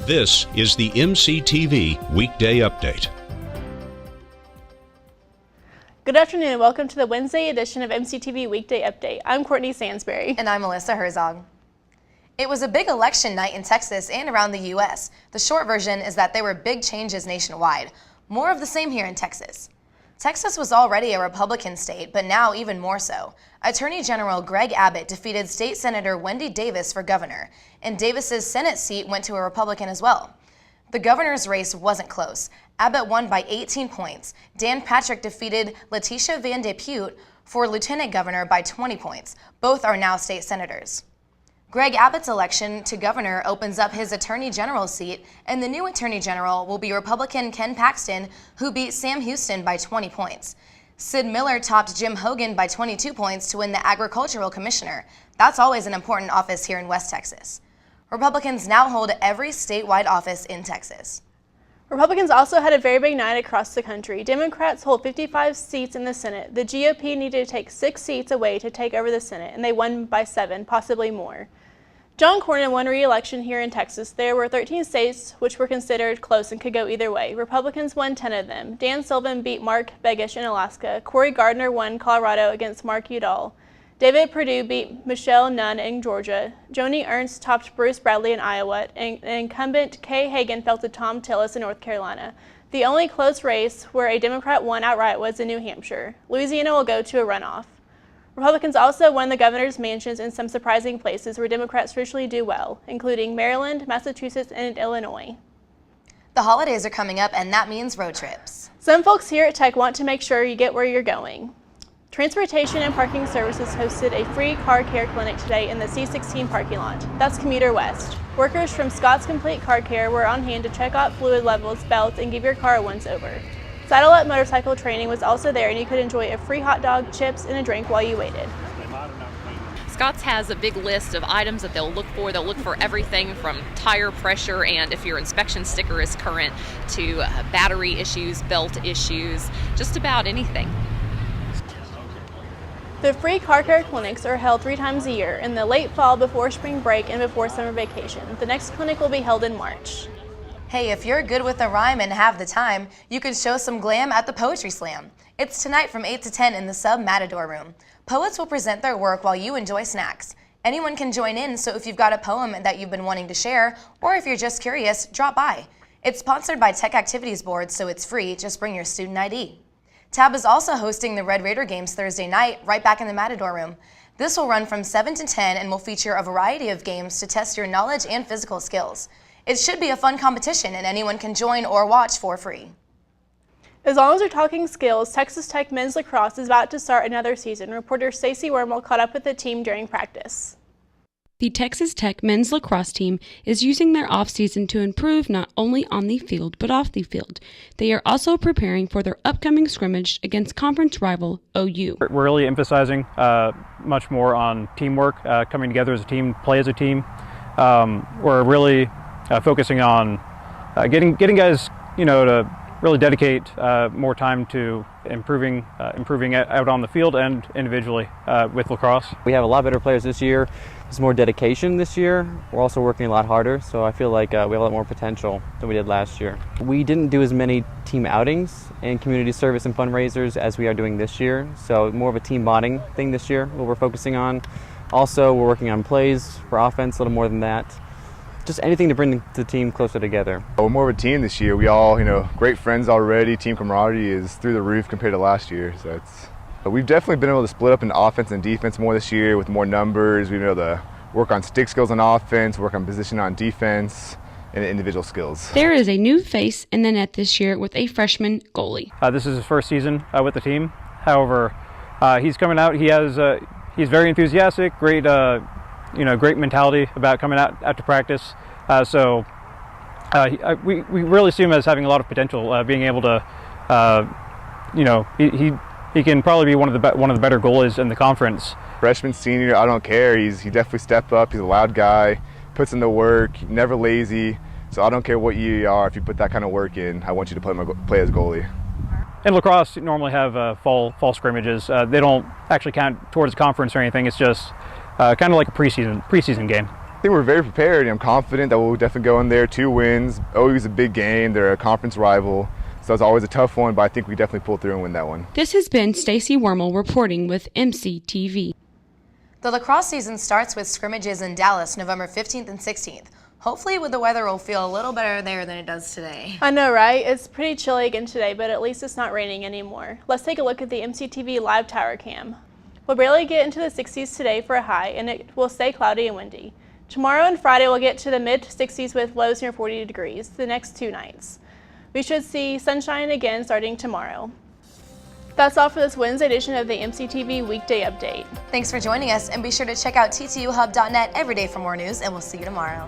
This is the MCTV Weekday Update. Good afternoon and welcome to the Wednesday edition of MCTV Weekday Update. I'm Courtney Sansbury. And I'm Alyssa Herzog. It was a big election night in Texas and around the U.S. The short version is that there were big changes nationwide. More of the same here in Texas. Texas was already a Republican state, but now even more so. Attorney General Greg Abbott defeated State Senator Wendy Davis for governor, and Davis's Senate seat went to a Republican as well. The governor's race wasn't close. Abbott won by 18 points. Dan Patrick defeated Letitia Van de Putte for lieutenant governor by 20 points. Both are now state senators. Greg Abbott's election to governor opens up his attorney general seat, and the new attorney general will be Republican Ken Paxton, who beat Sam Houston by 20 points. Sid Miller topped Jim Hogan by 22 points to win the agricultural commissioner. That's always an important office here in West Texas. Republicans now hold every statewide office in Texas. Republicans also had a very big night across the country. Democrats hold 55 seats in the Senate. The GOP needed to take 6 seats away to take over the Senate, and they won by 7, possibly more. John Cornyn won re-election here in Texas. There were 13 states which were considered close and could go either way. Republicans won 10 of them. Dan Sullivan beat Mark Begich in Alaska. Cory Gardner won Colorado against Mark Udall. David Perdue beat Michelle Nunn in Georgia. Joni Ernst topped Bruce Bradley in Iowa, and incumbent Kay Hagan fell to Tom Tillis in North Carolina. The only close race where a Democrat won outright was in New Hampshire. Louisiana will go to a runoff. Republicans also won the governor's mansions in some surprising places where Democrats traditionally do well, including Maryland, Massachusetts, and Illinois. The holidays are coming up, and that means road trips. Some folks here at Tech want to make sure you get where you're going. Transportation and Parking Services hosted a free car care clinic today in the C16 parking lot. That's Commuter West. Workers from Scott's Complete Car Care were on hand to check out fluid levels, belts, and give your car a once-over. Saddle Up motorcycle training was also there, and you could enjoy a free hot dog, chips, and a drink while you waited. Scott's has a big list of items that they'll look for. They'll look for everything from tire pressure and if your inspection sticker is current to battery issues, belt issues, just about anything. The free car care clinics are held 3 times a year, in the late fall, before spring break, and before summer vacation. The next clinic will be held in March. Hey, if you're good with a rhyme and have the time, you can show some glam at the Poetry Slam. It's tonight from 8 to 10 in the Sub Matador Room. Poets will present their work while you enjoy snacks. Anyone can join in, so if you've got a poem that you've been wanting to share, or if you're just curious, drop by. It's sponsored by Tech Activities Board, so it's free. Just bring your student ID. TAB is also hosting the Red Raider games Thursday night, right back in the Matador Room. This will run from 7 to 10 and will feature a variety of games to test your knowledge and physical skills. It should be a fun competition, and anyone can join or watch for free. As long as we're talking skills, Texas Tech men's lacrosse is about to start another season. Reporter Stacey Wormel caught up with the team during practice. The Texas Tech men's lacrosse team is using their off-season to improve not only on the field but off the field. They are also preparing for their upcoming scrimmage against conference rival OU. We're really emphasizing much more on teamwork, coming together as a team, play as a team. We're really focusing on getting guys, to really dedicate more time to improving out on the field and individually with lacrosse. We have a lot better players this year. There's more dedication this year. We're also working a lot harder, so I feel like we have a lot more potential than we did last year. We didn't do as many team outings and community service and fundraisers as we are doing this year, so more of a team bonding thing this year, what we're focusing on. Also, we're working on plays for offense, a little more than that. Just anything to bring the team closer together. We're more of a team this year. We all, great friends already. Team camaraderie is through the roof compared to last year. But we've definitely been able to split up into offense and defense more this year with more numbers. We've been able to work on stick skills on offense, work on position on defense, and individual skills. There is a new face in the net this year with a freshman goalie. This is his first season with the team. However, he's coming out. He's very enthusiastic. Great mentality about coming out after practice. We really see him as having a lot of potential, being able to, he can probably be one of the better goalies in the conference. Freshman, senior, I don't care. He definitely stepped up. He's a loud guy, puts in the work, never lazy. So I don't care what year you are. If you put that kind of work in, I want you to play as goalie. In lacrosse, you normally have fall scrimmages. They don't actually count towards conference or anything. It's just kind of like a preseason game. think we're very prepared. I'm confident that we'll definitely go in there 2 wins. Always a big game. They're a conference rival, so it's always a tough one, but I think we definitely pull through and win that one. This has been Stacy Wormel reporting with MCTV. The lacrosse season starts with scrimmages in Dallas November 15th and 16th. Hopefully the weather will feel a little better there than it does today. I know, right? It's pretty chilly again today, but at least it's not raining anymore. Let's take a look at the MCTV live tower cam. We'll barely get into the 60s today for a high, and it will stay cloudy and windy. Tomorrow and Friday we'll get to the mid-60s with lows near 40 degrees the next 2 nights. We should see sunshine again starting tomorrow. That's all for this Wednesday edition of the MCTV Weekday Update. Thanks for joining us, and be sure to check out ttuhub.net every day for more news, and we'll see you tomorrow.